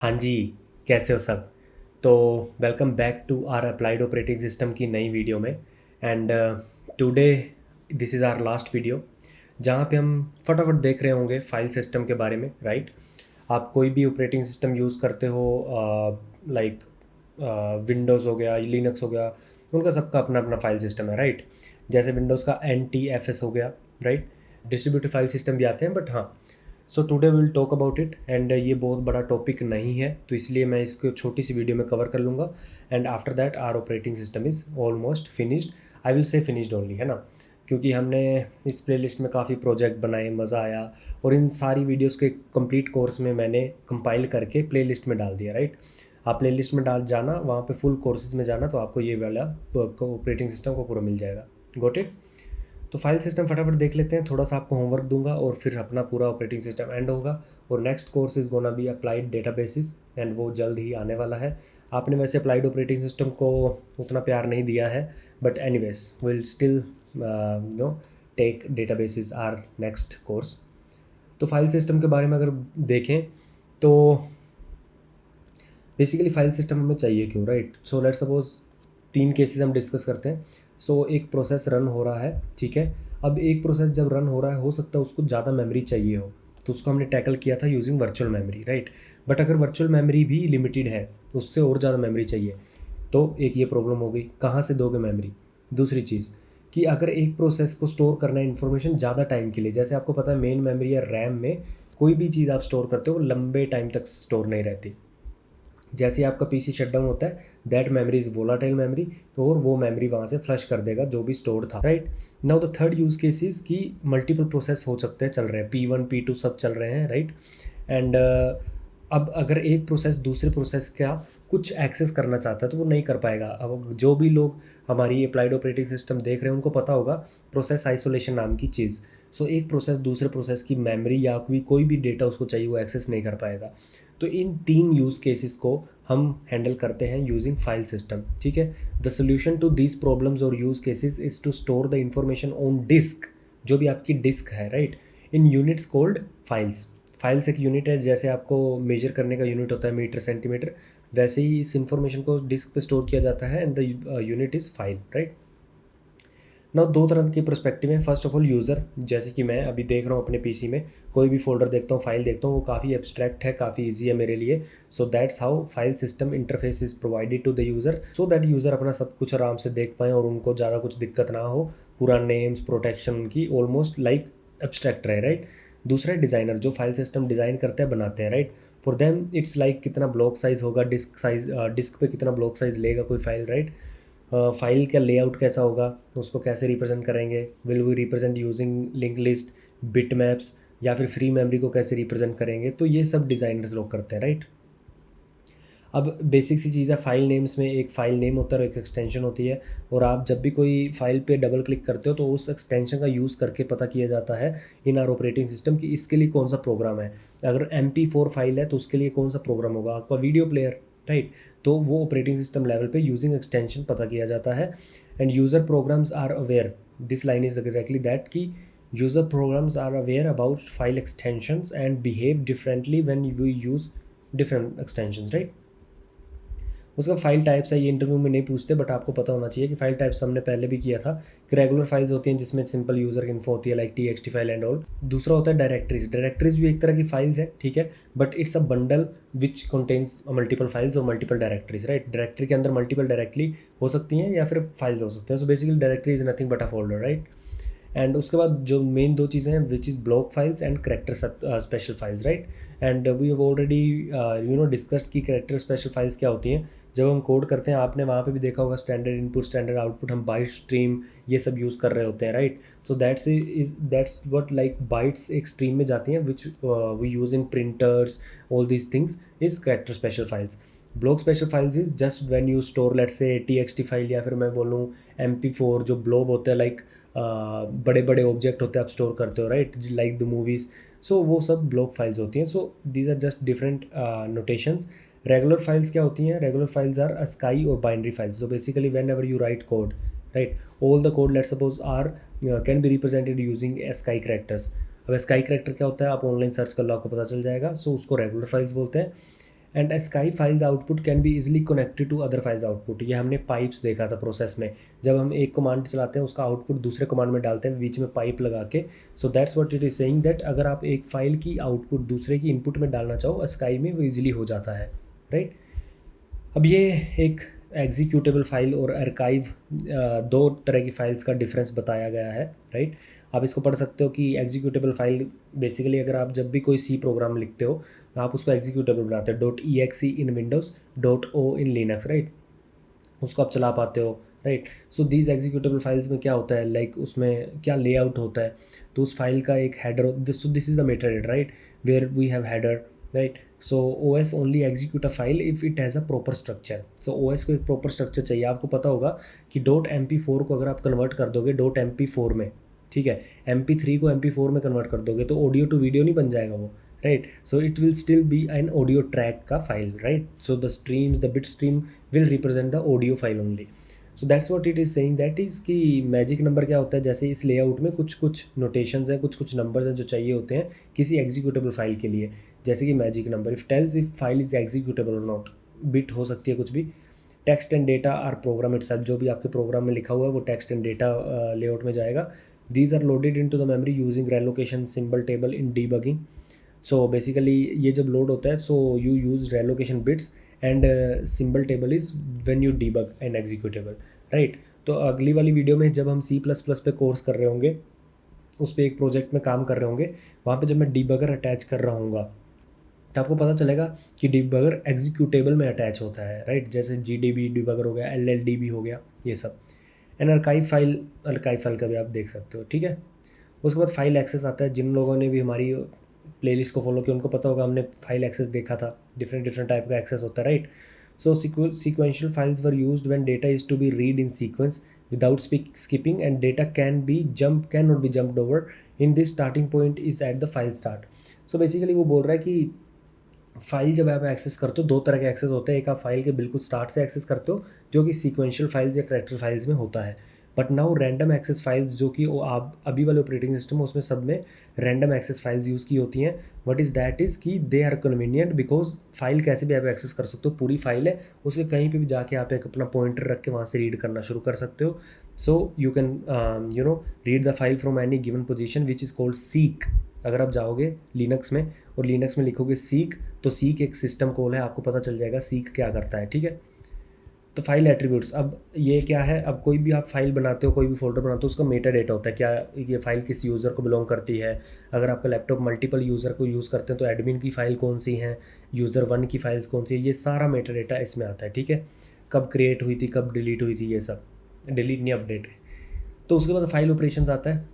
हाँ जी, कैसे हो सब? तो welcome back to our applied operating system की नई वीडियो में। And today this is our last video, जहाँ पे हम फटाफट देख रहे होंगे फाइल सिस्टम के बारे में, राइट? आप कोई भी ऑपरेटिंग सिस्टम यूज़ करते हो, लाइक विंडोज़ हो गया, लिनक्स हो गया, उनका सबका अपना अपना फाइल सिस्टम है, राइट? जैसे विंडोज़ का NTFS हो गया, राइट? डिस्ट्रीब्यूटेड फाइल सिस्टम भी आते हैं, बट हाँ। So today will talk about it, and ये बहुत बड़ा टॉपिक नहीं है, तो इसलिए मैं इसको छोटी सी वीडियो में कवर कर लूँगा। And after that our operating system is almost finished. I will say finished only, है ना? क्योंकि हमने इस प्लेलिस्ट में काफ़ी प्रोजेक्ट बनाए, मज़ा आया, और इन सारी वीडियोस के कंप्लीट कोर्स में मैंने कंपाइल करके प्लेलिस्ट में डाल दिया, राइट? आप प्लेलिस्ट में डाल जाना, वहाँ पे फुल कोर्सेज में जाना, तो आपको ये वाला ऑपरेटिंग सिस्टम को पूरा मिल जाएगा। Got it? तो फाइल सिस्टम फटाफट देख लेते हैं, थोड़ा सा आपको होमवर्क दूंगा और फिर अपना पूरा ऑपरेटिंग सिस्टम एंड होगा। और next course is gonna be applied databases, and वो जल्द ही आने वाला है। आपने वैसे अप्लाइड ऑपरेटिंग सिस्टम को उतना प्यार नहीं दिया है, but anyways will still know take databases our next course. तो फाइल सिस्टम के बारे में अगर देखें तो बेसिकली फाइल सिस्टम हमें चाहिए क्यों, right? So let's suppose 3 cases हम डिस्कस करते हैं। सो एक प्रोसेस रन हो रहा है, ठीक है। अब एक प्रोसेस जब रन हो रहा है, हो सकता है उसको ज़्यादा मेमोरी चाहिए हो, तो उसको हमने टैकल किया था using virtual memory, right? But अगर वर्चुअल मेमोरी भी लिमिटेड है, उससे और ज़्यादा मेमोरी चाहिए, तो एक ये प्रॉब्लम हो गई, कहाँ से दोगे मेमोरी? दूसरी चीज़ कि अगर एक प्रोसेस को स्टोर करना है इन्फॉर्मेशन ज़्यादा टाइम के लिए, जैसे आपको पता है मेन मेमोरी या रैम में कोई भी चीज़ आप स्टोर करते हो वो लंबे टाइम तक स्टोर नहीं रहती। जैसे ही आपका पीसी शटडाउन होता है, that memory is volatile memory, तो और वो मेमोरी वहाँ से फ्लश कर देगा जो भी स्टोर था, right? Now the third use cases की मल्टीपल प्रोसेस हो सकते हैं, चल रहे हैं, P1 P2 सब चल रहे हैं, राइट? एंड अब अगर एक प्रोसेस दूसरे प्रोसेस का कुछ एक्सेस करना चाहता है तो वो नहीं कर पाएगा। अब जो भी लोग हमारी अप्लाइड ऑपरेटिंग सिस्टम देख रहे हैं उनको पता होगा प्रोसेस आइसोलेशन नाम की चीज़। सो एक प्रोसेस दूसरे प्रोसेस की मेमोरी या कोई भी डेटा उसको चाहिए वो एक्सेस नहीं कर पाएगा। तो इन 3 यूज़ केसेस को हम हैंडल करते हैं यूजिंग फाइल सिस्टम, ठीक है। The solution to this problems और use cases is to store the information on disk, जो भी आपकी डिस्क है, right, in units called files. Files एक यूनिट है, जैसे आपको मेजर करने का यूनिट होता है मीटर सेंटीमीटर, वैसे ही इस इंफॉर्मेशन को डिस्क पे स्टोर किया जाता है, and the unit is file, right. ना दो तरह के पर्सपेक्टिव हैं। फर्स्ट ऑफ ऑल यूज़र, जैसे कि मैं अभी देख रहा हूँ अपने पीसी में, कोई भी फोल्डर देखता हूँ, फाइल देखता हूँ, वो काफ़ी एब्स्ट्रैक्ट है, काफ़ी इजी है मेरे लिए। So that's how file system interface is provided to the user, so that user अपना सब कुछ आराम से देख पाएँ और उनको ज़्यादा कुछ दिक्कत ना हो, पूरा नेम्स प्रोटेक्शन उनकी ऑलमोस्ट लाइक एब्स्ट्रैक्ट रहे, राइट। दूसरा डिज़ाइनर, जो फाइल सिस्टम डिज़ाइन करते हैं, बनाते हैं, right. For them it's like कितना ब्लॉक साइज़ होगा, डिस्क साइज, डिस्क पे कितना ब्लॉक साइज़ लेगा कोई फाइल, राइट। फाइल का लेआउट कैसा होगा, उसको कैसे रिप्रेजेंट करेंगे, will we represent using link list, bit maps, या फिर फ्री मेमोरी को कैसे रिप्रेजेंट करेंगे, तो ये सब डिज़ाइनर्स लोग करते हैं, राइट। अब बेसिक सी चीज़ है, फाइल नेम्स में एक फ़ाइल नेम होता है और एक एक्सटेंशन होती है, और आप जब भी कोई फाइल पे डबल क्लिक करते हो तो उस एक्सटेंशन का यूज़ करके पता किया जाता है इन आर ऑपरेटिंग सिस्टम कि इसके लिए कौन सा प्रोग्राम है। अगर MP4 फाइल है तो उसके लिए कौन सा प्रोग्राम होगा, आपका वीडियो प्लेयर, राइट। तो वो ऑपरेटिंग सिस्टम लेवल पे यूजिंग एक्सटेंशन पता किया जाता है। And user programs are aware, this line is exactly that कि user programs are aware about file extensions and behave differently when you use different extensions, right. उसका file types है, ये interview में नहीं पूछते, बट आपको पता होना चाहिए कि फाइल टाइप्स हमने पहले भी किया था कि रेगुलर फाइल्स होती हैं जिसमें सिंपल यूज़र इन्फो होती है, like TXT file and all. दूसरा होता है डायरेक्टरीज। डायरेक्टरीज भी एक तरह की फाइल्स है, ठीक है, but it's a bundle which contains multiple files और मल्टीपल डायरेक्टरीज, राइट। डायरेक्टरी के अंदर मल्टीपल डायरेक्टली हो सकती हैं या फिर फाइल्स हो सकते हैं। So basically directory is nothing but a folder, right. And उसके बाद जो मेन दो चीज़ें हैं, which is block files and character special files, right. And we have already discussed की करेक्टर स्पेशल फाइल्स क्या होती हैं। जब हम कोड करते हैं, आपने वहाँ पे भी देखा होगा स्टैंडर्ड इनपुट स्टैंडर्ड आउटपुट, हम बाइट स्ट्रीम ये सब यूज़ कर रहे होते हैं, right. So that's what like bytes एक स्ट्रीम में जाती हैं, which we use in printers, all these things is character special files. Block special files is just when you store let's say TXT file, या फिर मैं बोलूँ MP4, जो blob होते हैं, लाइक बड़े बड़े ऑब्जेक्ट होते हैं आप स्टोर करते हो, right, like the movies. So वो सब ब्लॉक फाइल्स होती हैं। So these are just different notations. Regular files क्या होती हैं? रेगुलर फाइल्स आर स्काई और binary files. So basically whenever you write code, right, all the code let's suppose are can be represented using ASCII characters. अब ASCII character क्या होता है, आप online search कर लो, आपको पता चल जाएगा। सो उसको रेगुलर फाइल्स बोलते हैं। And ASCII files output can be easily connected to other files output. ये हमने पाइप्स देखा था प्रोसेस में, जब हम एक कमांड चलाते हैं उसका आउटपुट दूसरे कमांड में डालते हैं बीच में पाइप लगा के। सो that's what it is saying that अगर आप एक फाइल की आउटपुट दूसरे की इनपुट में डालना चाहो स्काई में, वो ईजिली हो जाता है, राइट। अब ये एक एग्जीक्यूटेबल फाइल और आर्काइव, दो तरह की फाइल्स का डिफरेंस बताया गया है, राइट। आप इसको पढ़ सकते हो कि एग्जीक्यूटेबल फाइल बेसिकली अगर आप जब भी कोई सी प्रोग्राम लिखते हो तो आप उसको एग्जीक्यूटेबल बनाते हो, .exe in Windows, .o in Linux, right. उसको आप चला पाते हो, right. So these executable files में क्या होता है, लाइक उसमें क्या लेआउट होता है, तो उस फाइल का एक header, this is the meta data, right, where we have header, right. So OS only execute a file if it has a proper structure. So OS को एक प्रॉपर स्ट्रक्चर चाहिए। आपको पता होगा कि .mp4 को अगर आप कन्वर्ट कर दोगे .mp4 में, ठीक है, MP3 को MP4 में कन्वर्ट कर दोगे तो ऑडियो टू वीडियो नहीं बन जाएगा वो, right. So it will still be an audio track का file, right. So the streams, the bit stream will represent the audio file only. So that's what it is saying, that is कि magic number क्या होता है, जैसे इस layout में कुछ कुछ नोटेशंस हैं, कुछ कुछ नंबर्स हैं जो चाहिए होते हैं किसी एग्जीक्यूटेबल फाइल के लिए, जैसे कि magic number if tells if file is executable और नॉट, बिट हो सकती है कुछ भी, text and data or program itself, जो भी आपके प्रोग्राम में लिखा हुआ है वो टेक्स्ट एंड डेटा लेआउट में जाएगा। These are loaded into the memory using relocation symbol table in debugging. So basically ये जब लोड होता है so you use relocation bits and symbol table is when you debug and executable, right. तो अगली वाली video में जब हम C++ पे कोर्स कर रहे होंगे, उस पर एक प्रोजेक्ट में काम कर रहे होंगे, वहाँ पे जब मैं डीबगर अटैच कर रहा हूँगा तो आपको पता चलेगा कि डीबगर एग्जीक्यूटेबल में अटैच होता है, राइट। जैसे GDB डीबगर हो गया, LLDB हो गया, ये सब। एंड आर्काइव फाइल का भी आप देख सकते हो, ठीक है। उसके बाद फाइल एक्सेस आता है। जिन लोगों ने भी हमारी प्लेलिस्ट को फॉलो किया उनको पता होगा, हमने फाइल एक्सेस देखा था, डिफरेंट डिफरेंट टाइप का एक्सेस होता है, right. So sequential files were used when data is to be read in sequence without skipping and data cannot be jumped over in this starting point is at the file start। So basically वो बोल रहा है कि file जब आप access करते हो, दो तरह के एक्सेस होते हैं। एक आप फाइल के बिल्कुल स्टार्ट से एक्सेस करते हो जो कि सीक्वेंशियल फाइल्स या करैक्टर फाइल्स में होता है, but now random access files जो कि आप अभी वाले ऑपरेटिंग सिस्टम उसमें सब में रैंडम एक्सेस फाइल्स यूज़ की होती हैं। व्हाट इज़ दैट इज़ कि they are convenient because file कैसे भी आप एक्सेस कर सकते हो, पूरी फाइल है उसके कहीं पे भी जाके आप एक अपना पॉइंटर रख के वहाँ से रीड करना शुरू कर सकते हो। So you can read the file from any given position which is called seek. अगर आप जाओगे लिनक्स में और लिनक्स में लिखोगे सीक, तो सीक एक सिस्टम कॉल है, आपको पता चल जाएगा सीक क्या करता है, ठीक है। तो फाइल एट्रीब्यूट्स, अब ये क्या है, अब कोई भी आप फाइल बनाते हो, कोई भी फोल्डर बनाते हो, उसका मेटा डेटा होता है, क्या ये फाइल किस यूज़र को बिलोंग करती है। अगर आपका लैपटॉप मल्टीपल यूज़र को यूज़ करते हैं तो एडमिन की फ़ाइल कौन सी है, यूज़र 1 की फाइल्स कौन सी है, ये सारा मेटा डेटा इसमें आता है, ठीक है। कब क्रिएट हुई थी, कब डिलीट हुई थी, ये सब, डिलीट नहीं अपडेट है। तो उसके बाद फाइल ऑपरेशंस आता है।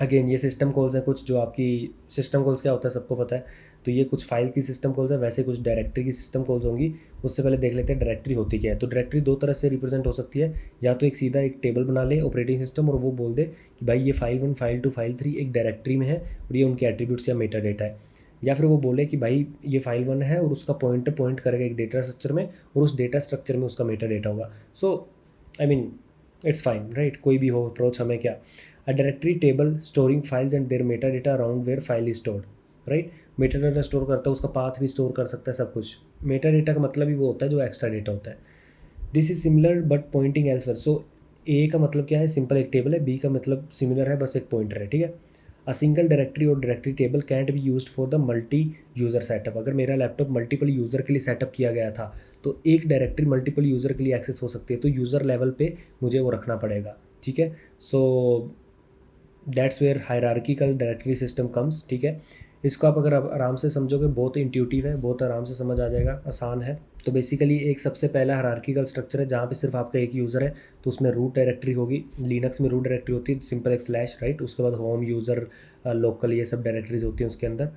अगेन ये सिस्टम कॉल्स हैं कुछ, जो आपकी सिस्टम कॉल्स क्या होता है सबको पता है, तो ये कुछ फाइल की सिस्टम कॉल्स है, वैसे कुछ डायरेक्टरी की सिस्टम कॉल्स होंगी। उससे पहले देख लेते हैं डायरेक्टरी होती क्या है। तो डायरेक्टरी दो तरह से रिप्रेजेंट हो सकती है, या तो एक सीधा एक टेबल बना ले ऑपरेटिंग सिस्टम और वो बोल दे कि भाई ये फाइल 1, फाइल 2, फाइल 3 एक डायरेक्टरी में है और ये उनके एट्रीब्यूट्स या मेटा डेटा है। या फिर वो बोले कि भाई ये फाइल 1 है और उसका पॉइंट करेगा एक डेटा स्ट्रक्चर में और उस डेटा स्ट्रक्चर में उसका मेटा डेटा होगा। So I mean it's fine, right, कोई भी हो अप्रोच, हमें क्या। A directory table storing files and their metadata around where file is stored, right. Metadata store करता है, उसका पाथ भी स्टोर कर सकता है, सब कुछ। मेटा डेटा का मतलब ही वो होता है जो एक्स्ट्रा डेटा होता है। This is similar but pointing elsewhere. So A का मतलब क्या है, सिंपल एक टेबल है, बी का मतलब सिमिलर है, बस एक पॉइंटर है, ठीक है। अ सिंगल डायरेक्टरी और directory table cantt be used for the multi user setup. अगर मेरा लैपटॉप मल्टीपल यूज़र के लिए सेटअप किया गया था तो एक डायरेक्टरी मल्टीपल यूज़र के लिए एक्सेस हो सकती है, तो यूज़र लेवल पे मुझे वो रखना पड़ेगा, ठीक है। So that's where hierarchical directory system comes, ठीक है। इसको आप अगर आराम से समझोगे, बहुत इंट्यूटिव है, बहुत आराम से समझ आ जाएगा, आसान है। तो बेसिकली एक सबसे पहला हायरार्किकल स्ट्रक्चर है जहाँ पे सिर्फ आपका एक यूज़र है, तो उसमें रूट डायरेक्टरी होगी। लिनक्स में रूट डायरेक्टरी होती है, सिंपल एक स्लैश, राइट। उसके बाद होम, यूज़र, लोकल, ये सब डायरेक्टरीज होती हैं उसके अंदर।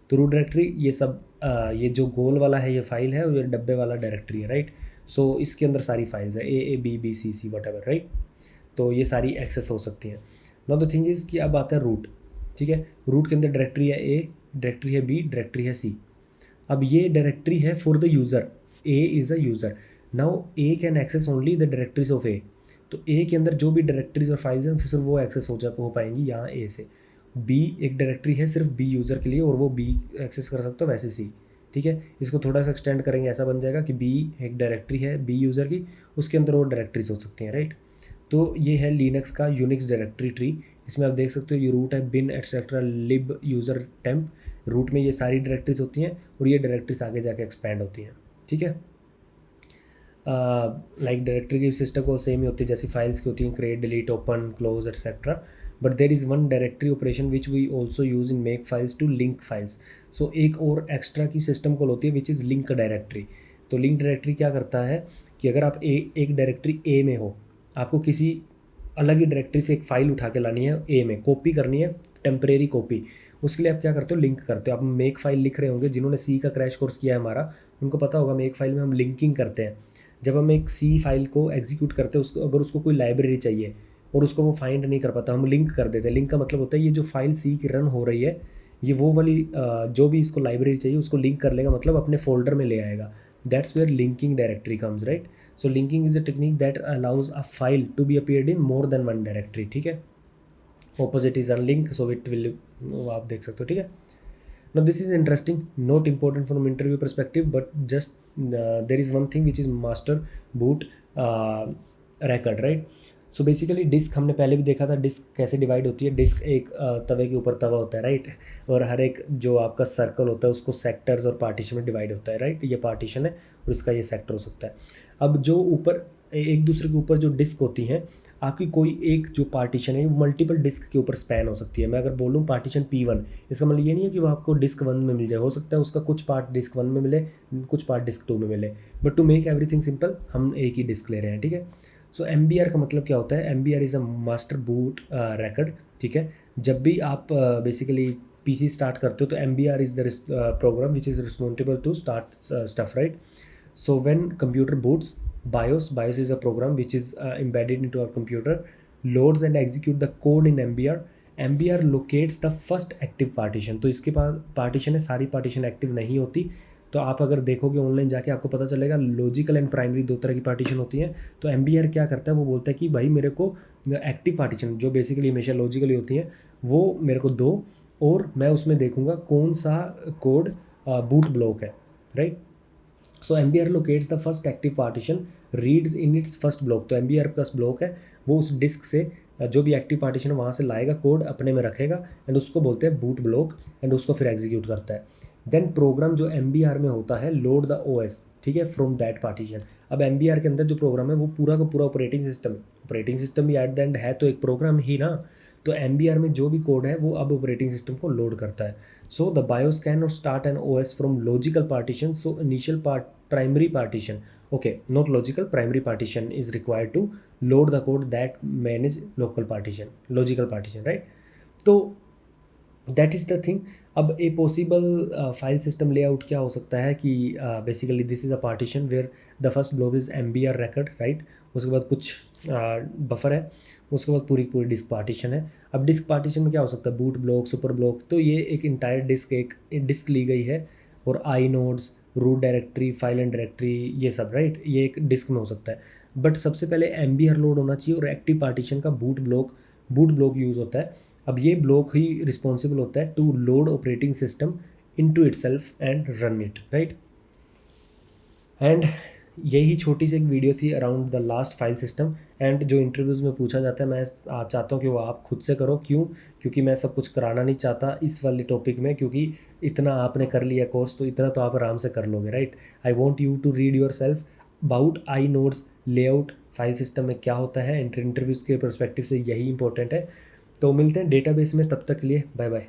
तो रूट डायरेक्टरी ये सब, ये जो गोल वाला है ये फाइल है और ये डब्बे वाला डायरेक्टरी है, राइट। सो इसके अंदर सारी फाइल्स है, A B B C C what ever, right. तो ये सारी एक्सेस हो सकती हैं। नाउ द थिंग इज़ कि अब आता है रूट, ठीक है। रूट के अंदर डायरेक्टरी है A, डायरेक्टरी है B, डायरेक्टरी है C। अब ये डायरेक्टरी है for the user, A is a user. Now A can access only the directories of A। तो A के अंदर जो भी डायरेक्टरीज और फाइल्स हैं फिर वो एक्सेस हो पाएंगी यहाँ A से। B एक डायरेक्टरी है सिर्फ B यूज़र के लिए और वो B एक्सेस कर सकते हो, वैसे C, ठीक है। इसको थोड़ा सा एक्सटेंड करेंगे, ऐसा बन जाएगा कि बी एक डायरेक्टरी है बी यूज़र की, उसके अंदर और डायरेक्टरीज हो सकती हैं, राइट। तो ये है लिनक्स का यूनिक्स डायरेक्टरी ट्री। इसमें आप देख सकते हो ये रूट है बिन एटसेट्रा लिब यूज़र टेम्प, रूट में ये सारी डायरेक्टरीज होती हैं और ये डायरेक्टरीज आगे जाके एक्सपैंड होती हैं, ठीक है। लाइक डायरेक्टरी की सिस्टम को सेम ही होती है जैसी फाइल्स की होती हैं, create, delete, open, close etcetera. But there is one directory operation which we also use in make files to link files. So एक और एक्स्ट्रा की सिस्टम कॉल होती है विच इज़ लिंक डायरेक्टरी। तो लिंक डायरेक्टरी क्या करता है कि अगर आप एक डायरेक्टरी ए में हो, आपको किसी अलग ही डायरेक्टरी से एक फ़ाइल उठा के लानी है ए में, कॉपी करनी है, टेम्परेरी कॉपी, उसके लिए आप क्या करते हो, लिंक करते हो। आप मेक फाइल लिख रहे होंगे, जिन्होंने सी का क्रैश कोर्स किया है हमारा, उनको पता होगा मेक फाइल में हम लिंकिंग करते हैं। जब हम एक सी फाइल को एग्जीक्यूट करते हैं, उसको अगर उसको कोई लाइब्रेरी चाहिए और उसको वो फाइंड नहीं कर पाता, हम लिंक कर देते हैं। लिंक का मतलब होता है ये जो फाइल सी की रन हो रही है, ये वो वाली जो भी इसको लाइब्रेरी चाहिए उसको लिंक कर लेगा, मतलब अपने फोल्डर में ले आएगा। That's where linking directory comes, right. So linking is a technique that allows a file to be appeared in more than one directory, ठीक है। Opposite is unlink, so it will, आप देख सकते हो, ठीक है। Now this is interesting, not important from interview perspective, but just there is one thing which is master boot record, right? So basically disk हमने पहले भी देखा था, डिस्क कैसे डिवाइड होती है। डिस्क एक तवे के ऊपर तवा होता है, राइट, और हर एक जो आपका सर्कल होता है उसको सेक्टर्स और पार्टीशन में डिवाइड होता है, राइट। ये पार्टीशन है और इसका ये सेक्टर हो सकता है। अब जो ऊपर एक दूसरे के ऊपर जो डिस्क होती हैं, आपकी कोई एक जो पार्टीशन है वो मल्टीपल डिस्क के ऊपर स्पैन हो सकती है। मैं अगर बोलूँ पार्टीशन P1, इसका मतलब ये नहीं है कि वो आपको डिस्क 1 में मिल जाए, हो सकता है उसका कुछ पार्ट डिस्क 1 में मिले, कुछ पार्ट डिस्क 2 में मिले, but to make everything simple हम एक ही डिस्क ले रहे हैं, ठीक है। सो MBR का मतलब क्या होता है, MBR is a master boot record, ठीक है। जब भी आप बेसिकली PC स्टार्ट करते हो तो MBR is the program which is responsible to start stuff, right. So when computer boots, BIOS is a program which is embedded into our computer, loads and execute the code in MBR. MBR locates the first active partition. तो इसके पास partition है, सारी partition active नहीं होती। तो आप अगर देखोगे ऑनलाइन जाके आपको पता चलेगा लॉजिकल एंड प्राइमरी दो तरह की पार्टीशन होती हैं। तो MBR क्या करता है, वो बोलता है कि भाई मेरे को एक्टिव पार्टीशन जो बेसिकली हमेशा लॉजिकली होती हैं वो मेरे को दो, और मैं उसमें देखूंगा कौन सा कोड बूट ब्लॉक है, right. So MBR locates the first active partition, reads in its first block. तो MBR प्लस ब्लॉक है, वो उस डिस्क से जो भी एक्टिव पार्टीशन है वहाँ से लाएगा, कोड अपने में रखेगा, एंड उसको बोलते हैं बूट ब्लॉक, एंड उसको फिर एग्जीक्यूट करता है। देन प्रोग्राम जो MBR में होता है, लोड द OS, ठीक है, फ्रॉम दैट पार्टीशन। अब MBR के अंदर जो प्रोग्राम है वो पूरा का पूरा ऑपरेटिंग सिस्टम भी एट द एंड है तो एक प्रोग्राम ही ना। तो MBR में जो भी कोड है वो अब ऑपरेटिंग सिस्टम को लोड करता है। So the BIOS can not start an OS from logical partition, so initial primary partition, okay, not logical, primary partition is required to load the code that manage local partition, logical partition, right? तो that is the thing. अब a possible file system layout क्या हो सकता है कि basically this is a partition where the first block is MBR record, right. उसके बाद कुछ बफर है, उसके बाद पूरी पूरी डिस्क पार्टीशन है। अब डिस्क पार्टीशन में क्या हो सकता है, बूट ब्लॉक, सुपर ब्लॉक, तो ये एक इंटायर डिस्क, एक डिस्क ली गई है, और inodes, root directory, file and directory, ये सब, राइट, ये एक डिस्क में हो सकता है। बट सबसे पहले MBR लोड होना चाहिए और एक्टिव पार्टीशन का बूट ब्लॉक यूज़ होता है। अब ये ब्लॉक ही रिस्पॉन्सिबल होता है to load operating system into itself and run it, right. And यही छोटी सी एक वीडियो थी around the last file system. And जो इंटरव्यूज़ में पूछा जाता है मैं चाहता हूँ कि वो आप खुद से करो, क्यों, क्योंकि मैं सब कुछ कराना नहीं चाहता इस वाले टॉपिक में, क्योंकि इतना आपने कर लिया कोर्स तो इतना तो आप आराम से कर लोगे, right. I want you to read yourself about inodes, layout, file system में क्या होता है, इंटरव्यूज़ के परस्पेक्टिव से यही इंपॉर्टेंट है। तो मिलते हैं डेटाबेस में, तब तक के लिए बाय बाय।